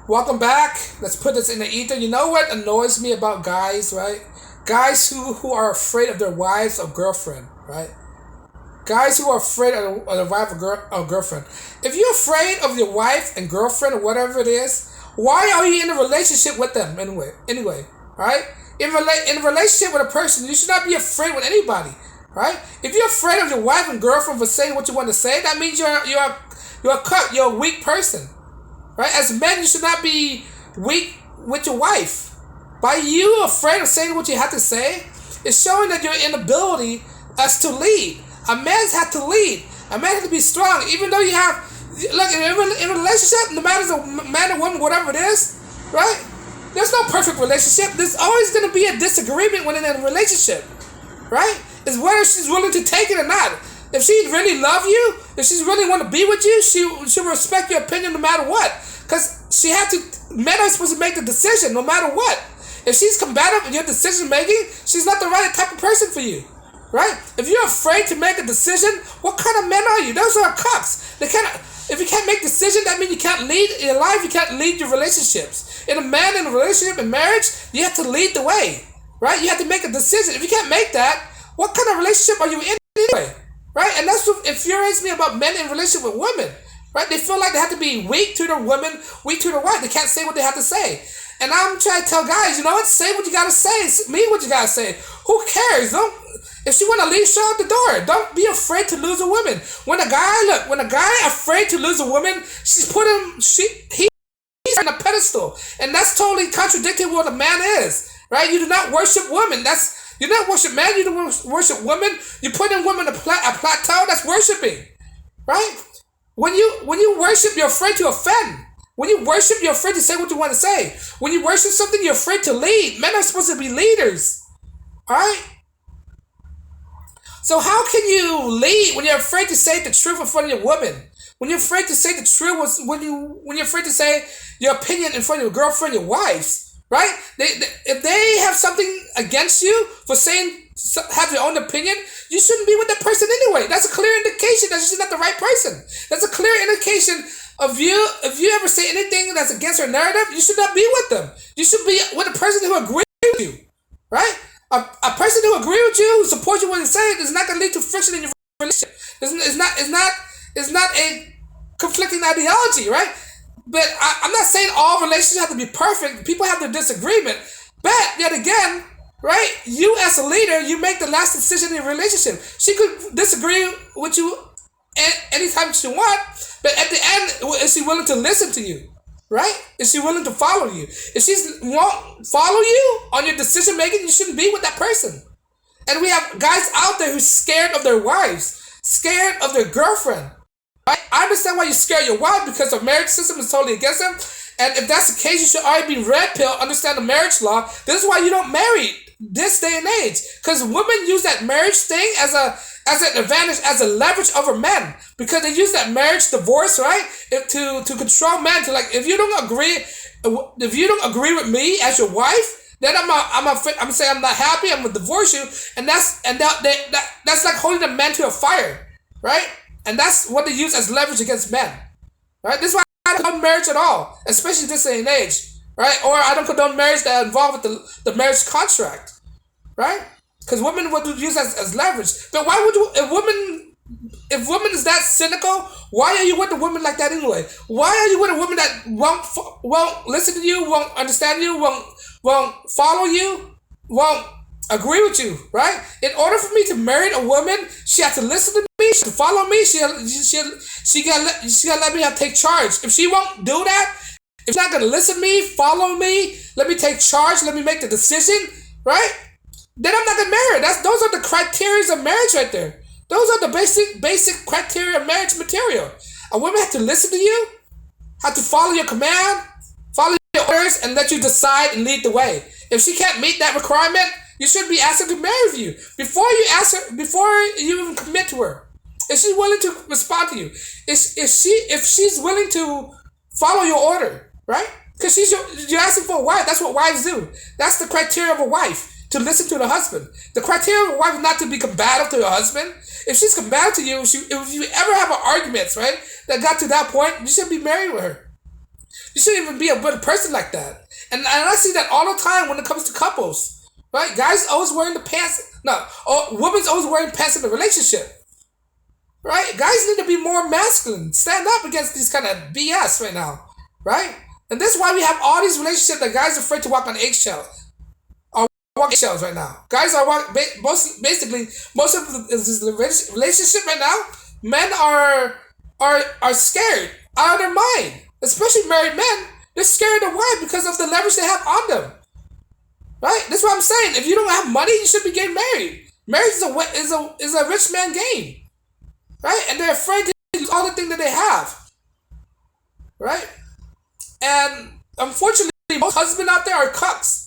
Welcome back. Let's put this in the ether. You know what annoys me about guys, right? Guys who are afraid of their wives or girlfriend, right? Guys who are afraid of their wife or girlfriend. If you're afraid of your wife and girlfriend or whatever it is, why are you in a relationship with them anyway? Right? In a relationship with a person, you should not be afraid with anybody, right? If you're afraid of your wife and girlfriend for saying what you want to say, that means you're a weak person. Right? As men, you should not be weak with your wife. By you afraid of saying what you have to say, it's showing that your inability as to lead. A man's have to lead. A man has to be strong. Even though you have, look, in a relationship, no matter the man or woman, whatever it is, right? There's no perfect relationship. There's always going to be a disagreement when in a relationship, right? It's whether she's willing to take it or not. If she really love you, if she really want to be with you, she'll respect your opinion no matter what. Because men are supposed to make the decision no matter what. If she's combative in your decision making, she's not the right type of person for you. Right? If you're afraid to make a decision, what kind of men are you? Those are cucks. If you can't make decisions, that means you can't lead in your life, you can't lead your relationships. In a relationship, in marriage, you have to lead the way. Right? You have to make a decision. If you can't make that, what kind of relationship are you in anyway? Right? And that's what infuriates me about men in relationship with women. Right? They feel like they have to be weak to their women, weak to their wife. They can't say what they have to say. And I'm trying to tell guys, you know what? Say what you gotta say. Mean what you gotta say. Who cares? If she wanna leave, show out the door. Don't be afraid to lose a woman. When a guy afraid to lose a woman, he's on a pedestal, and that's totally contradicting what a man is. Right? You do not worship women. You don't worship man. You don't worship women. You put in women a plateau. That's worshiping. Right? When you worship, you're afraid to offend. When you worship, you're afraid to say what you want to say. When you worship something, you're afraid to lead. Men are supposed to be leaders. Alright? So how can you lead when you're afraid to say the truth in front of your woman? When you're afraid to say the truth, when you're afraid to say your opinion in front of your girlfriend, your wives, right? If they have something against you for have your own opinion, you shouldn't be with that person anyway. That's a clear indication that she's not the right person. That's a clear indication of you. If you ever say anything that's against her narrative, you should not be with them. You should be with a person who agrees with you, right? A person who agrees with you, who supports you when you say it, is not going to lead to friction in your relationship. It's not a conflicting ideology, right? But I'm not saying all relationships have to be perfect. People have their disagreement. But yet again, right? You as a leader, you make the last decision in your relationship. She could disagree with you anytime she wants, but at the end, is she willing to listen to you? Right? Is she willing to follow you? If she won't follow you on your decision making, you shouldn't be with that person. And we have guys out there who's scared of their wives, scared of their girlfriend. Right? I understand why you're scared of your wife, because the marriage system is totally against them. And if that's the case, you should already be red pill, understand the marriage law. This is why you don't marry this day and age. Because women use that marriage thing as an advantage, as a leverage over men. Because they use that marriage divorce, right? To control men. To, like, if you don't agree with me as your wife, then I'm saying I'm not happy, I'm gonna divorce you. And that's like holding a man to a fire. Right? And that's what they use as leverage against men. Right? This is why I don't condone marriage at all, especially this day and age, right? Or I don't condone marriage that involved with the marriage contract, right? Because women would use as leverage. But why would you, if woman is that cynical, why are you with a woman like that anyway? Why are you with a woman that won't listen to you, won't understand you, won't follow you, won't agree with you, right? In order for me to marry a woman, she has to listen to me, she has to follow me, she gotta let me take charge. If she won't do that, if she's not gonna listen to me, follow me, let me take charge, let me make the decision, right? Then I'm not gonna marry her. Those are the criteria of marriage right there. Those are the basic criteria of marriage material. A woman has to listen to you, have to follow your command, follow your orders, and let you decide and lead the way. If she can't meet that requirement, you should be asking to marry you before you even commit to her. Is she willing to respond to you? If she's willing to follow your order, right? Because you're asking for a wife. That's what wives do. That's the criteria of a wife, to listen to the husband. The criteria of a wife is not to be combative to your husband. If she's combative to you, if you ever have arguments, right, that got to that point, you shouldn't be married with her. You shouldn't even be a good person like that. And I see that all the time when it comes to couples, right? Guys always wearing the pants. No, women's always wearing pants in the relationship, right? Guys need to be more masculine. Stand up against these kind of BS right now, right? And this is why we have all these relationships that guys are afraid to walk on eggshells. Walk eggshells right now. Guys are basically most of the relationship right now. Men are scared out of their mind, especially married men. They're scared of why because of the leverage they have on them. Right? That's what I'm saying. If you don't have money, you should be getting married. Marriage is a rich man game. Right? And they're afraid to lose all the things that they have. Right? And unfortunately, most husbands out there are cucks.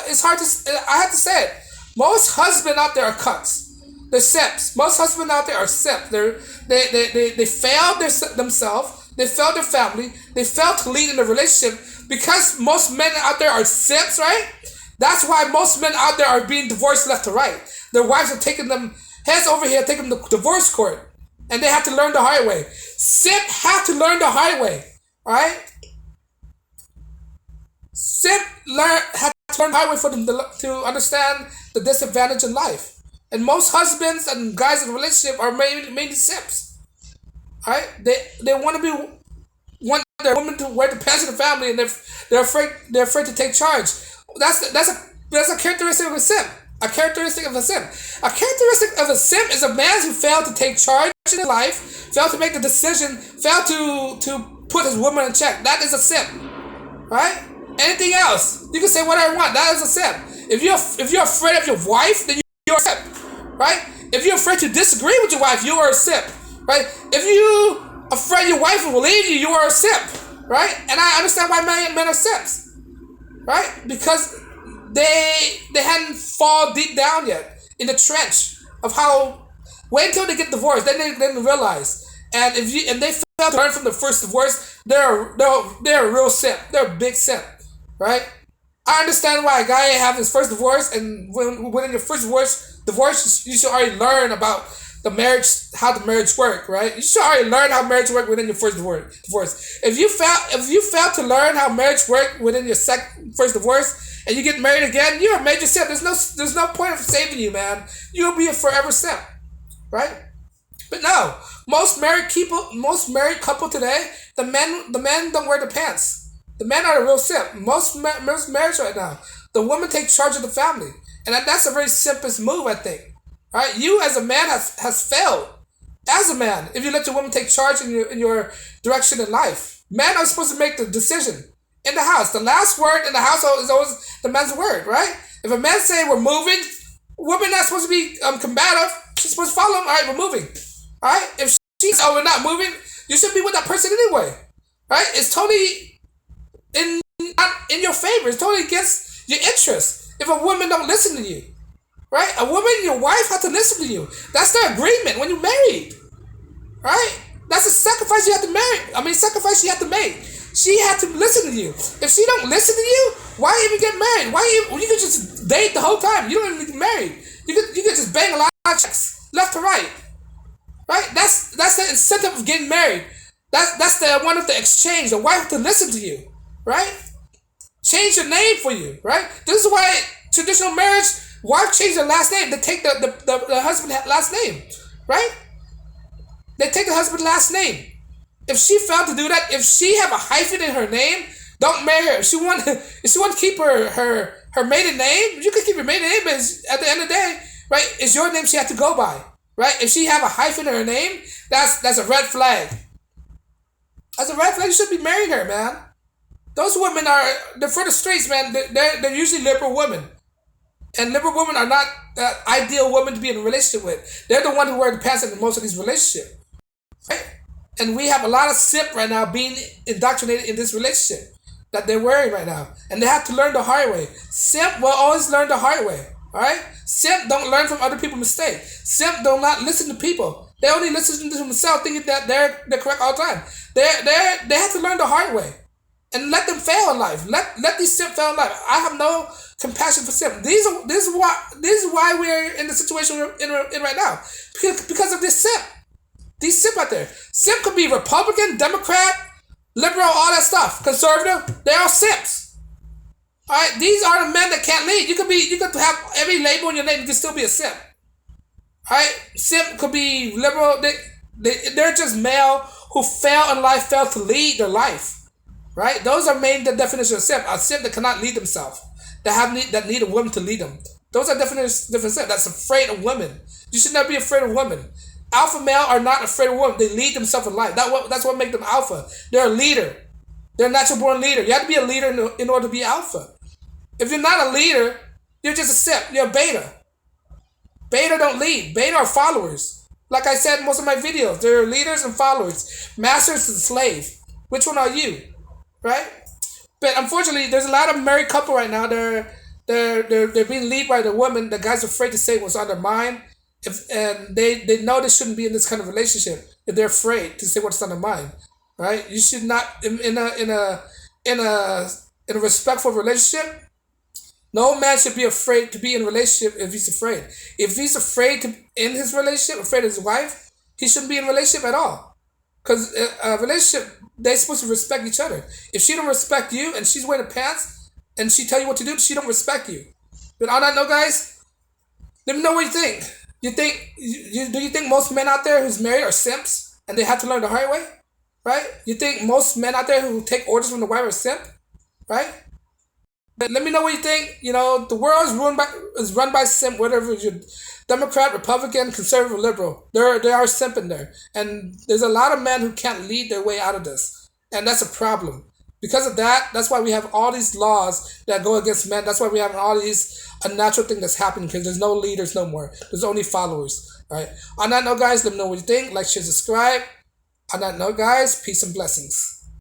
It's hard to. I have to say it. Most husbands out there are cucks. They're simps. Most husbands out there are simps. They failed themselves. They failed their family. They failed to lead in a relationship because most men out there are simps, right? That's why most men out there are being divorced left to right. Their wives are taking them heads over here, taking them to divorce court, and they have to learn the hard way. Simp have to learn the hard way, all right? Simp have to learn the hard way for them to understand the disadvantage in life. And most husbands and guys in a relationship are mainly simps. Alright? They want their woman to wear the pants of the family, and they're afraid to take charge. That's a characteristic of a simp. A characteristic of a simp. A characteristic of a simp is a man who failed to take charge in his life, failed to make the decision, failed to put his woman in check. That is a simp. Right? Anything else, you can say whatever you want. That is a simp. If you're afraid of your wife, then you're a simp. Right? If you're afraid to disagree with your wife, you are a simp. Right? If you afraid your wife will leave you, you are a simp. Right? And I understand why men are simps. Right? Because they hadn't fall deep down yet in the trench of how. Wait until they get divorced, then they realize. And if they fail to learn from the first divorce, they're a real simp. They're a big simp. Right? I understand why a guy have his first divorce, and when in your first divorce, you should already learn about the marriage, how the marriage work, right? You should already learn how marriage work within your first divorce. If you fail to learn how marriage work within your first divorce, and you get married again, you're a major simp. There's no point of saving you, man. You'll be a forever simp, right? But no, most married couple today, the men don't wear the pants. The men are the real simp. Most marriage right now, the woman takes charge of the family, and that's a very simplest move, I think. Right? You as a man has failed. As a man, if you let your woman take charge in your direction in life, men are supposed to make the decision in the house. The last word in the household is always the man's word, right? If a man say we're moving, woman not supposed to be combative. She's supposed to follow him. All right, we're moving. All right. If she's we're not moving, you should be with that person anyway, right? It's totally not in your favor. It's totally against your interest if a woman don't listen to you, right? A woman, your wife, have to listen to you. That's the agreement when you're married, right? That's a sacrifice you have to sacrifice you have to make. She had to listen to you. If she don't listen to you, why even get married? You could just date the whole time. You don't even get married. You could just bang a lot of checks left to right, right? That's the incentive of getting married. That's the one of the exchange. The wife have to listen to you. Right? Change your name for you, right? This is why traditional marriage, wife change their last name. They take the husband's last name, right? They take the husband's last name. If she failed to do that, if she have a hyphen in her name, don't marry her. If she want to keep her maiden name, you can keep your maiden name, but at the end of the day, right, it's your name she has to go by, right? If she have a hyphen in her name, that's a red flag. That's a red flag. You should be marrying her, man. Those women they're for the streets, man. They're usually liberal women. And liberal women are not ideal women to be in a relationship with. They're the one who wear the pants in most of these relationships. Right? And we have a lot of simp right now being indoctrinated in this relationship that they're wearing right now. And they have to learn the hard way. Simp will always learn the hard way. Alright? Simp don't learn from other people's mistakes. Simp do not listen to people. They only listen to themselves thinking that they're correct all the time. They have to learn the hard way. And let them fail in life. Let these simp fail in life. I have no compassion for simp. This is why we're in the situation we're in right now. Because of this simp. These simp out there. Simp could be Republican, Democrat, liberal, all that stuff, conservative, they're all simps. All right, these are the men that can't lead. You could have every label in your name, you can still be a simp. All right, simp could be liberal. They're just male who fail in life, fail to lead their life. Right, those are main the definition of simp. A simp that cannot lead themselves, that need a woman to lead them. Those are different simp that's afraid of women. You should never be afraid of women. Alpha male are not afraid of women. They lead themselves in life. That's what makes them alpha. They're a leader. They're a natural born leader. You have to be a leader in order to be alpha. If you're not a leader, you're just a simp. You're a beta. Beta don't lead. Beta are followers. Like I said in most of my videos, they're leaders and followers. Masters and slave. Which one are you? Right? But unfortunately, there's a lot of married couple right now. They're being led by the woman. The guy's afraid to say what's on their mind. And they know they shouldn't be in this kind of relationship if they're afraid to say what's on their mind. Right? You should not in a respectful relationship. No man should be afraid to be in a relationship if he's afraid. If he's afraid to in his relationship, afraid of his wife, he shouldn't be in a relationship at all. Because a relationship, they're supposed to respect each other. If she don't respect you and she's wearing pants and she tell you what to do, she don't respect you. But on that note, guys, let me know what you think. Do you think most men out there who's married are simps and they have to learn the hard way? Right? You think most men out there who take orders from the wife are simp? Right? Let me know what you think. You know, the world is run by simp, whether you're Democrat, Republican, conservative, or liberal. There are simp in there. And there's a lot of men who can't lead their way out of this. And that's a problem. Because of that, that's why we have all these laws that go against men. That's why we have all these unnatural things that's happening, because there's no leaders no more. There's only followers. All right. On that note, guys, let me know what you think. Like, share, subscribe. On that note, guys, peace and blessings.